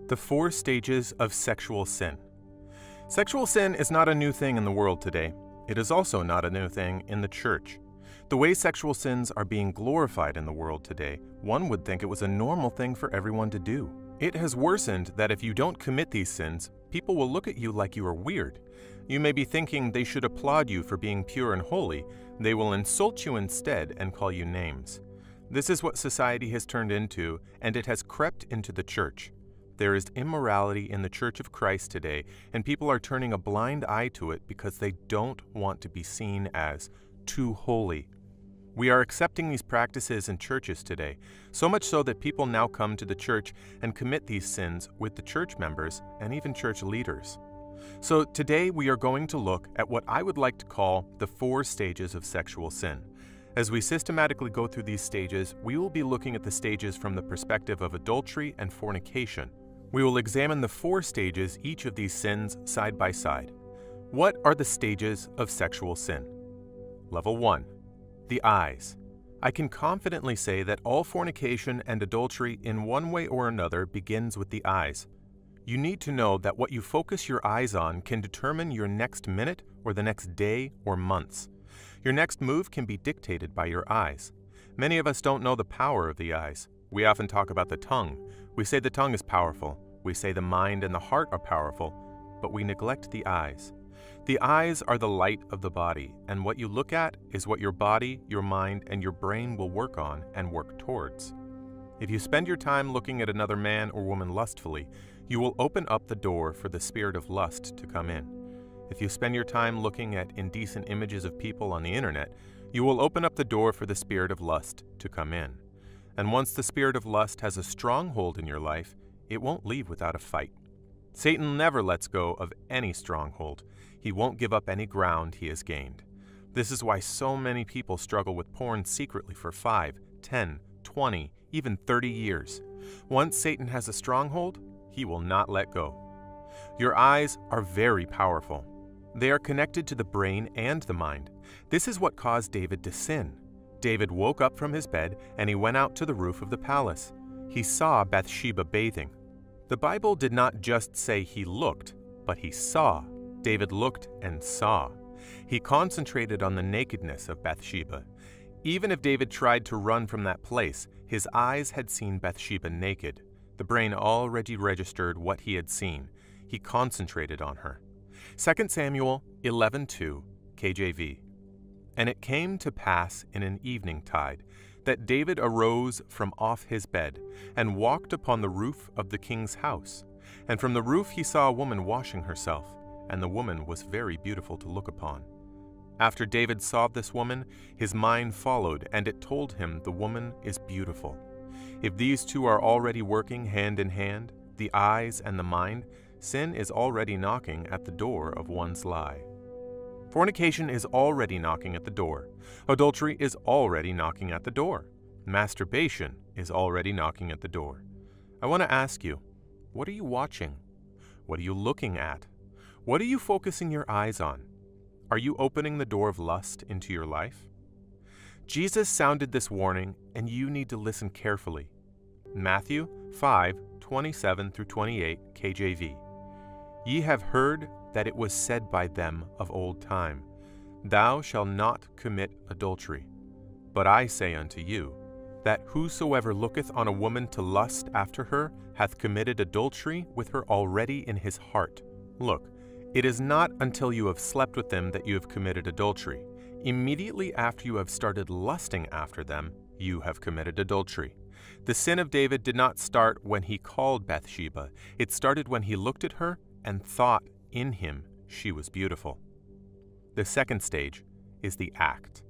The 4 stages of sexual sin. Sexual sin is not a new thing in the world today. It is also not a new thing in the church. The way sexual sins are being glorified in the world today, one would think it was a normal thing for everyone to do. It has worsened that if you don't commit these sins, people will look at you like you are weird. You may be thinking they should applaud you for being pure and holy. They will insult you instead and call you names. This is what society has turned into, and it has crept into the church. There is immorality in the Church of Christ today, and people are turning a blind eye to it because they don't want to be seen as too holy. We are accepting these practices in churches today, so much so that people now come to the church and commit these sins with the church members and even church leaders. So today we are going to look at what I would like to call the 4 stages of sexual sin. As we systematically go through these stages, we will be looking at the stages from the perspective of adultery and fornication. We will examine the 4 stages, each of these sins, side by side. What are the stages of sexual sin? Level 1. The eyes. I can confidently say that all fornication and adultery in one way or another begins with the eyes. You need to know that what you focus your eyes on can determine your next minute or the next day or months. Your next move can be dictated by your eyes. Many of us don't know the power of the eyes. We often talk about the tongue. We say the tongue is powerful. We say the mind and the heart are powerful, but we neglect the eyes. The eyes are the light of the body, and what you look at is what your body, your mind, and your brain will work on and work towards. If you spend your time looking at another man or woman lustfully, you will open up the door for the spirit of lust to come in. If you spend your time looking at indecent images of people on the internet, you will open up the door for the spirit of lust to come in. And once the spirit of lust has a stronghold in your life, it won't leave without a fight. Satan never lets go of any stronghold. He won't give up any ground he has gained. This is why so many people struggle with porn secretly for 5, 10, 20, even 30 years. Once Satan has a stronghold, he will not let go. Your eyes are very powerful. They are connected to the brain and the mind. This is what caused David to sin. David woke up from his bed and he went out to the roof of the palace. He saw Bathsheba bathing. The Bible did not just say he looked, but he saw. David looked and saw. He concentrated on the nakedness of Bathsheba. Even if David tried to run from that place, his eyes had seen Bathsheba naked. The brain already registered what he had seen. He concentrated on her. 2 Samuel 11:2, KJV. And it came to pass in an eventide that David arose from off his bed and walked upon the roof of the king's house. And from the roof he saw a woman washing herself, and the woman was very beautiful to look upon. After David saw this woman, his mind followed, and it told him the woman is beautiful. If these two are already working hand in hand, the eyes and the mind, sin is already knocking at the door of one's lie. Fornication is already knocking at the door. Adultery is already knocking at the door. Masturbation is already knocking at the door. I want to ask you, what are you watching? What are you looking at? What are you focusing your eyes on? Are you opening the door of lust into your life? Jesus sounded this warning, and you need to listen carefully. Matthew 5:27-28 KJV. Ye have heard that it was said by them of old time, Thou shalt not commit adultery. But I say unto you, that whosoever looketh on a woman to lust after her hath committed adultery with her already in his heart. Look, it is not until you have slept with them that you have committed adultery. Immediately after you have started lusting after them, you have committed adultery. The sin of David did not start when he called Bathsheba. It started when he looked at her and thought in him she was beautiful. The second stage is the act.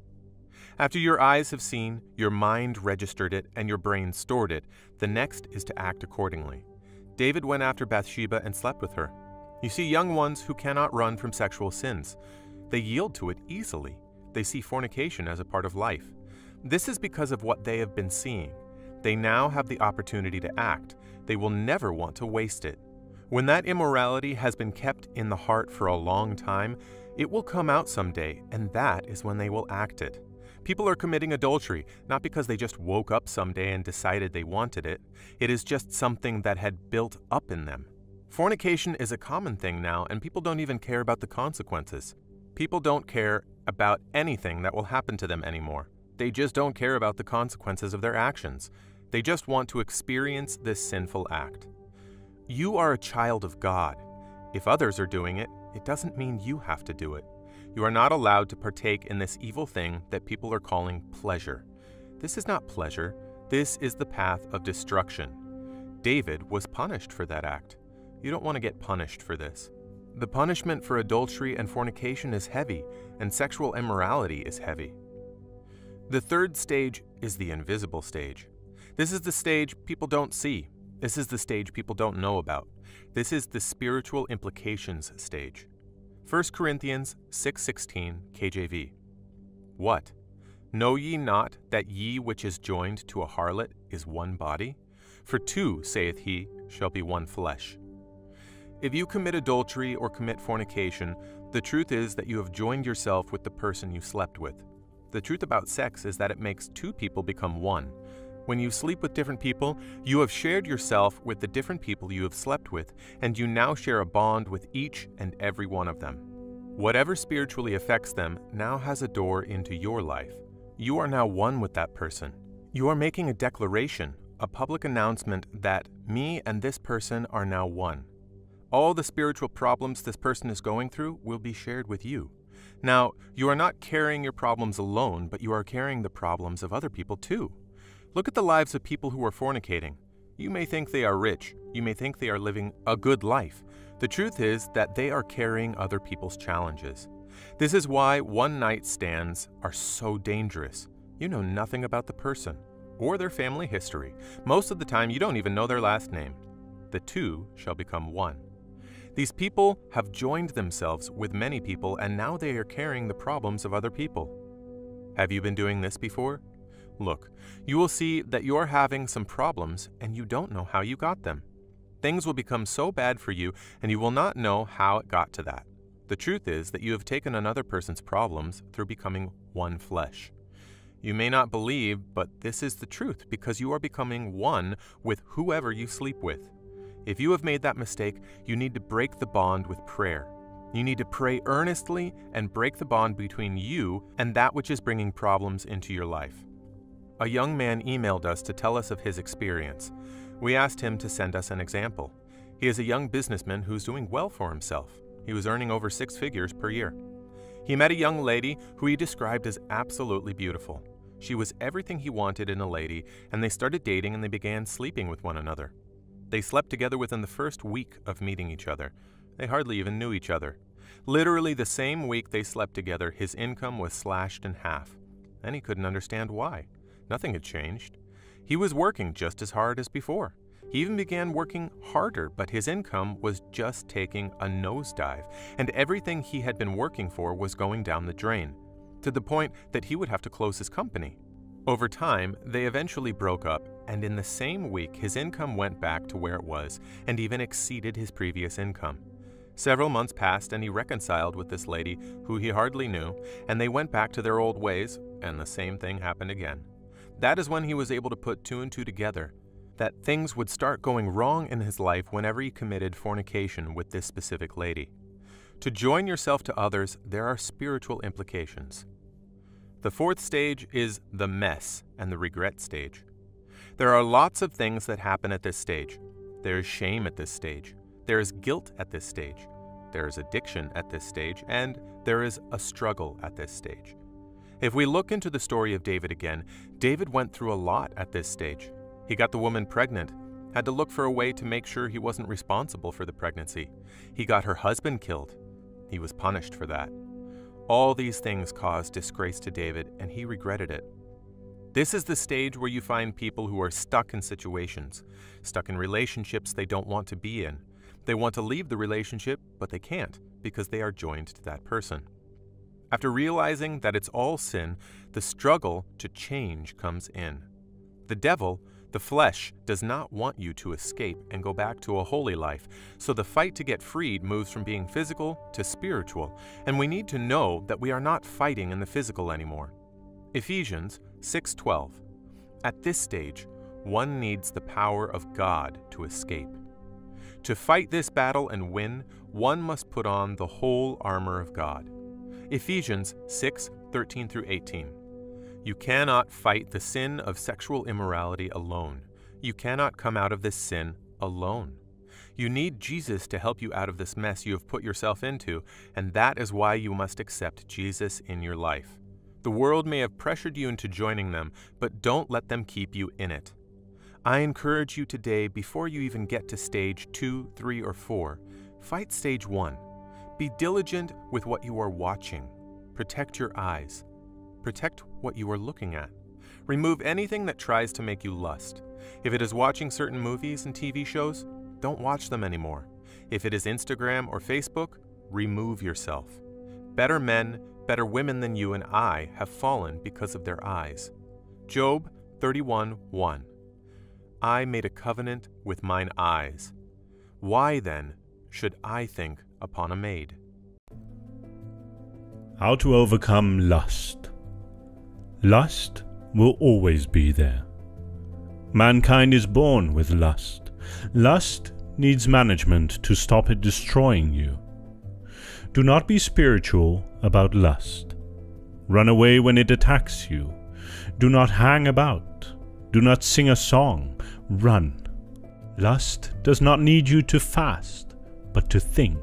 After your eyes have seen, your mind registered it, and your brain stored it, the next is to act accordingly. David went after Bathsheba and slept with her. You see young ones who cannot run from sexual sins. They yield to it easily. They see fornication as a part of life. This is because of what they have been seeing. They now have the opportunity to act. They will never want to waste it. When that immorality has been kept in the heart for a long time, it will come out someday, and that is when they will act it. People are committing adultery, not because they just woke up someday and decided they wanted it. It is just something that had built up in them. Fornication is a common thing now, and people don't even care about the consequences. People don't care about anything that will happen to them anymore. They just don't care about the consequences of their actions. They just want to experience this sinful act. You are a child of God. If others are doing it, it doesn't mean you have to do it. You are not allowed to partake in this evil thing that people are calling pleasure. This is not pleasure. This is the path of destruction. David was punished for that act. You don't want to get punished for this. The punishment for adultery and fornication is heavy, and sexual immorality is heavy. The third stage is the invisible stage. This is the stage people don't see. This is the stage people don't know about. This is the spiritual implications stage. 1 Corinthians 6:16 KJV. What? Know ye not that ye which is joined to a harlot is one body? For two, saith he, shall be one flesh. If you commit adultery or commit fornication, the truth is that you have joined yourself with the person you slept with. The truth about sex is that it makes two people become one. When you sleep with different people, you have shared yourself with the different people you have slept with, and you now share a bond with each and every one of them. Whatever spiritually affects them now has a door into your life. You are now one with that person. You are making a declaration, a public announcement that me and this person are now one. All the spiritual problems this person is going through will be shared with you. Now, you are not carrying your problems alone, but you are carrying the problems of other people too. Look at the lives of people who are fornicating. You may think they are rich. You may think they are living a good life. The truth is that they are carrying other people's challenges. This is why one-night stands are so dangerous. You know nothing about the person or their family history. Most of the time, you don't even know their last name. The two shall become one. These people have joined themselves with many people, and now they are carrying the problems of other people. Have you been doing this before? Look, you will see that you are having some problems and you don't know how you got them. Things will become so bad for you and you will not know how it got to that. The truth is that you have taken another person's problems through becoming one flesh. You may not believe, but this is the truth because you are becoming one with whoever you sleep with. If you have made that mistake, you need to break the bond with prayer. You need to pray earnestly and break the bond between you and that which is bringing problems into your life. A young man emailed us to tell us of his experience. We asked him to send us an example. He is a young businessman who's doing well for himself. He was earning over 6 figures per year. He met a young lady who he described as absolutely beautiful. She was everything he wanted in a lady, and they started dating and they began sleeping with one another. They slept together within the first week of meeting each other. They hardly even knew each other. Literally the same week they slept together, his income was slashed in half. And he couldn't understand why. Nothing had changed. He was working just as hard as before. He even began working harder, but his income was just taking a nosedive, and everything he had been working for was going down the drain, to the point that he would have to close his company. Over time, they eventually broke up, and in the same week, his income went back to where it was, and even exceeded his previous income. Several months passed, and he reconciled with this lady, who he hardly knew, and they went back to their old ways, and the same thing happened again. That is when he was able to put 2 and 2 together, that things would start going wrong in his life whenever he committed fornication with this specific lady. To join yourself to others, there are spiritual implications. The fourth stage is the mess and the regret stage. There are lots of things that happen at this stage. There is shame at this stage. There is guilt at this stage. There is addiction at this stage, and there is a struggle at this stage. If we look into the story of David again, David went through a lot at this stage. He got the woman pregnant, had to look for a way to make sure he wasn't responsible for the pregnancy. He got her husband killed. He was punished for that. All these things caused disgrace to David, and he regretted it. This is the stage where you find people who are stuck in situations, stuck in relationships they don't want to be in. They want to leave the relationship, but they can't because they are joined to that person. After realizing that it's all sin, the struggle to change comes in. The devil, the flesh, does not want you to escape and go back to a holy life, so the fight to get freed moves from being physical to spiritual, and we need to know that we are not fighting in the physical anymore. Ephesians 6:12. At this stage, one needs the power of God to escape. To fight this battle and win, one must put on the whole armor of God. Ephesians 6:13 through 18. You cannot fight the sin of sexual immorality alone. You cannot come out of this sin alone. You need Jesus to help you out of this mess you have put yourself into, and that is why you must accept Jesus in your life. The world may have pressured you into joining them, but don't let them keep you in it. I encourage you today, before you even get to stage 2, 3, or 4, fight stage 1. Be diligent with what you are watching. Protect your eyes. Protect what you are looking at. Remove anything that tries to make you lust. If it is watching certain movies and TV shows, don't watch them anymore. If it is Instagram or Facebook, remove yourself. Better men, better women than you and I have fallen because of their eyes. Job 31:1. I made a covenant with mine eyes. Why then should I think upon a maid? How to overcome lust. Lust will always be there. Mankind is born with lust. Lust needs management to stop it destroying you. Do not be spiritual about lust. Run away when it attacks you. Do not hang about. Do not sing a song. Run. Lust does not need you to fast, but to think.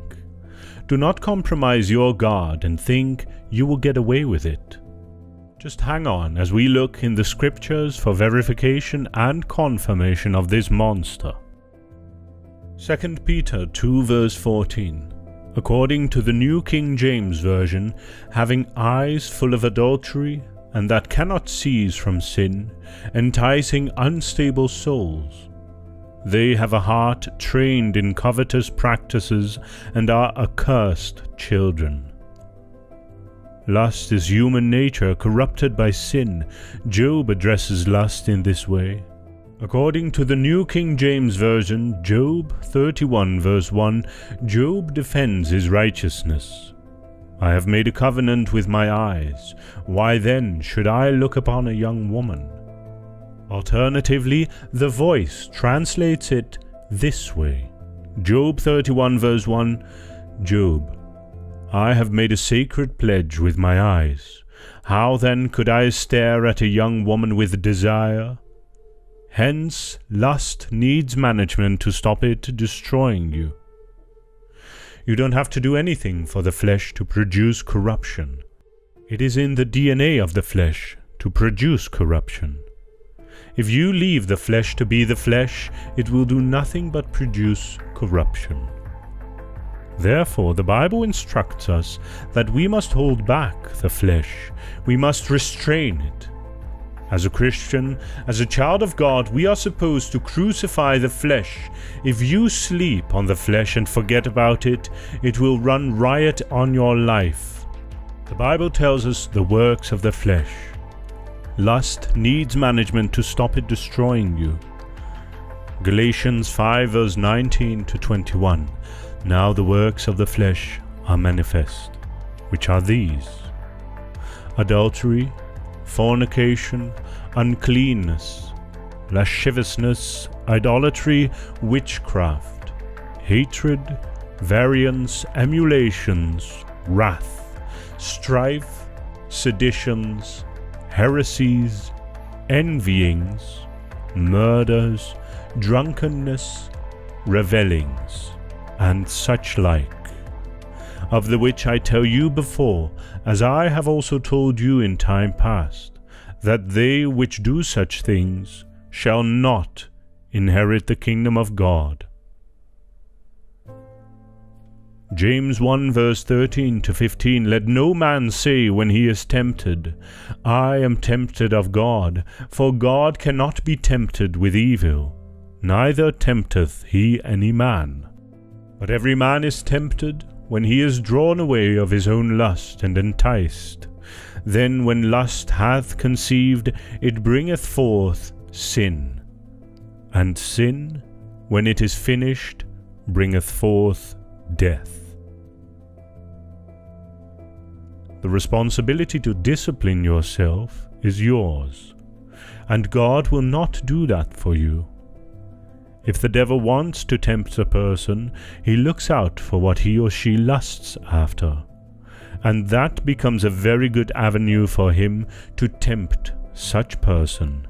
Do not compromise your God and think you will get away with it. Just hang on as we look in the scriptures for verification and confirmation of this monster. 2 Peter 2 verse 14. According to the New King James Version, having eyes full of adultery, and that cannot cease from sin, enticing unstable souls. They have a heart trained in covetous practices, and are accursed children. Lust is human nature corrupted by sin. Job addresses lust in this way. According to the New King James Version, Job 31 verse 1, Job defends his righteousness. I have made a covenant with my eyes. Why then should I look upon a young woman? Alternatively, the Voice translates it this way. Job 31 verse 1, Job, I have made a sacred pledge with my eyes. How then could I stare at a young woman with desire? Hence, lust needs management to stop it destroying you. You don't have to do anything for the flesh to produce corruption. It is in the DNA of the flesh to produce corruption. If you leave the flesh to be the flesh, it will do nothing but produce corruption. Therefore, the Bible instructs us that we must hold back the flesh. We must restrain it. As a Christian, as a child of God, we are supposed to crucify the flesh. If you sleep on the flesh and forget about it, it will run riot on your life. The Bible tells us the works of the flesh. Lust needs management to stop it destroying you. Galatians 5 verse 19 to 21. Now the works of the flesh are manifest, which are these: adultery, fornication, uncleanness, lasciviousness, idolatry, witchcraft, hatred, variance, emulations, wrath, strife, seditions, heresies, envyings, murders, drunkenness, revellings, and such like, of the which I tell you before, as I have also told you in time past, that they which do such things shall not inherit the kingdom of God. James 1 verse 13 to 15, Let no man say when he is tempted, I am tempted of God, for God cannot be tempted with evil, neither tempteth he any man. But every man is tempted when he is drawn away of his own lust and enticed. Then when lust hath conceived, it bringeth forth sin. And sin, when it is finished, bringeth forth death. The responsibility to discipline yourself is yours, and God will not do that for you. If the devil wants to tempt a person, he looks out for what he or she lusts after, and that becomes a very good avenue for him to tempt such person.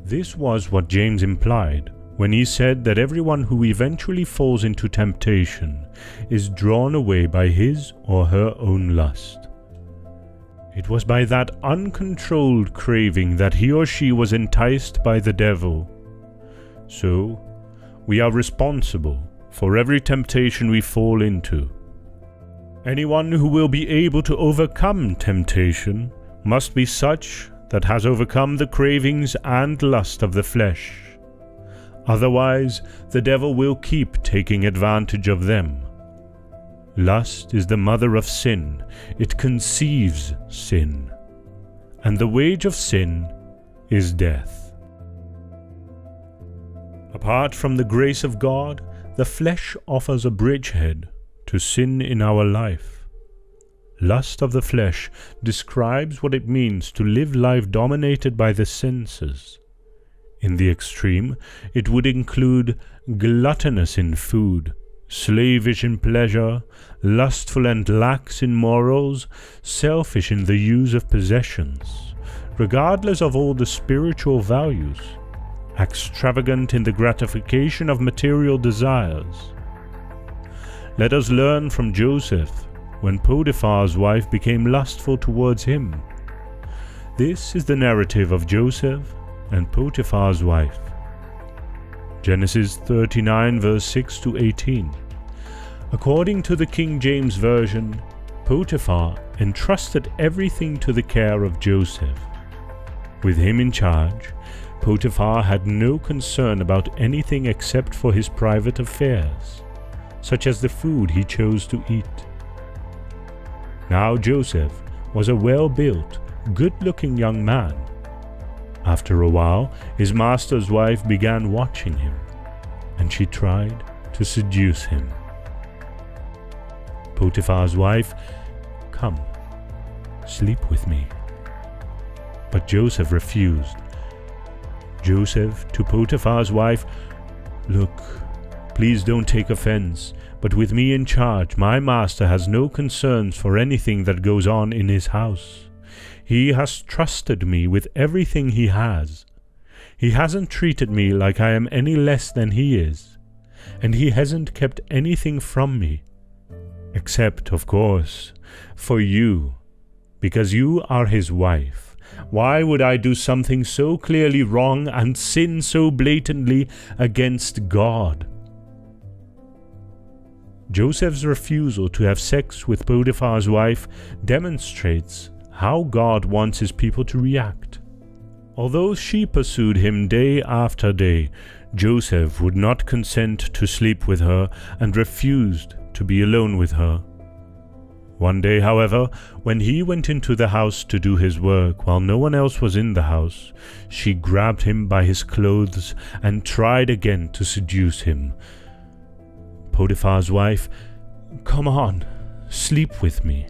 This was what James implied when he said that everyone who eventually falls into temptation is drawn away by his or her own lust. It was by that uncontrolled craving that he or she was enticed by the devil. So, we are responsible for every temptation we fall into. Anyone who will be able to overcome temptation must be such that has overcome the cravings and lust of the flesh. Otherwise, the devil will keep taking advantage of them. Lust is the mother of sin. It conceives sin. And the wage of sin is death. Apart from the grace of God, the flesh offers a bridgehead to sin in our life. Lust of the flesh describes what it means to live life dominated by the senses. In the extreme, it would include gluttonous in food, slavish in pleasure, lustful and lax in morals, selfish in the use of possessions, regardless of all the spiritual values, extravagant in the gratification of material desires. Let us learn from Joseph when Potiphar's wife became lustful towards him. This is the narrative of Joseph and Potiphar's wife. Genesis 39 verse 6 to 18. According to the King James Version, Potiphar entrusted everything to the care of Joseph. With him in charge, Potiphar had no concern about anything except for his private affairs, such as the food he chose to eat. Now Joseph was a well-built, good-looking young man. After a while, his master's wife began watching him, and she tried to seduce him. Potiphar's wife, "Come, sleep with me." But Joseph refused. Joseph to Potiphar's wife, "Look, please don't take offense, but with me in charge, my master has no concerns for anything that goes on in his house. He has trusted me with everything he has. He hasn't treated me like I am any less than he is, and he hasn't kept anything from me. Except, of course, for you, because you are his wife. Why would I do something so clearly wrong and sin so blatantly against God?" Joseph's refusal to have sex with Potiphar's wife demonstrates how God wants his people to react. Although she pursued him day after day, Joseph would not consent to sleep with her and refused to be alone with her. One day, however, when he went into the house to do his work while no one else was in the house, she grabbed him by his clothes and tried again to seduce him. Potiphar's wife, "Come on, sleep with me."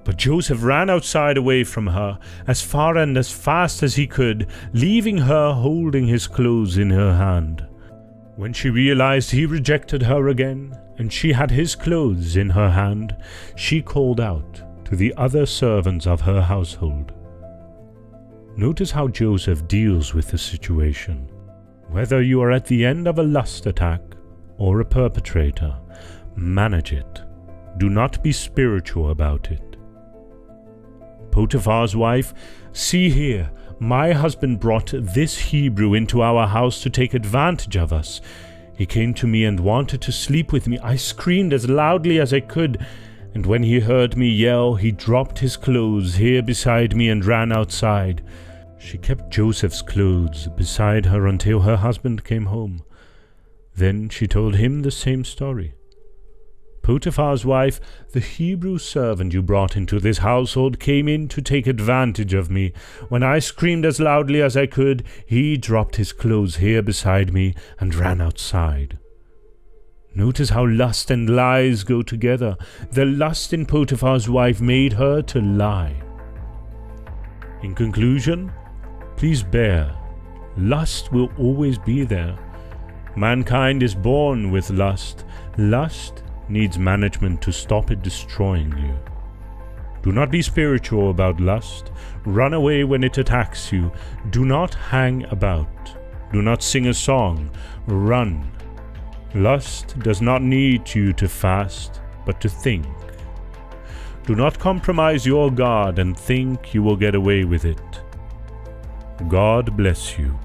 But Joseph ran outside away from her, as far and as fast as he could, leaving her holding his clothes in her hand. When she realized he rejected her again, and she had his clothes in her hand, she called out to the other servants of her household. Notice how Joseph deals with the situation. Whether you are at the end of a lust attack or a perpetrator, manage it. Do not be spiritual about it. Potiphar's wife, "See here, my husband brought this Hebrew into our house to take advantage of us. He came to me and wanted to sleep with me. I screamed as loudly as I could, and when he heard me yell, he dropped his clothes here beside me and ran outside." She kept Joseph's clothes beside her until her husband came home. Then she told him the same story. "Potiphar's wife, the Hebrew servant you brought into this household, came in to take advantage of me. When I screamed as loudly as I could, he dropped his clothes here beside me and ran outside." Notice how lust and lies go together. The lust in Potiphar's wife made her to lie. In conclusion, please bear. Lust will always be there. Mankind is born with lust. Lust needs management to stop it destroying you. Do not be spiritual about lust. Run away when it attacks you. Do not hang about. Do not sing a song. Run. Lust does not need you to fast, but to think. Do not compromise your God and think you will get away with it. God bless you.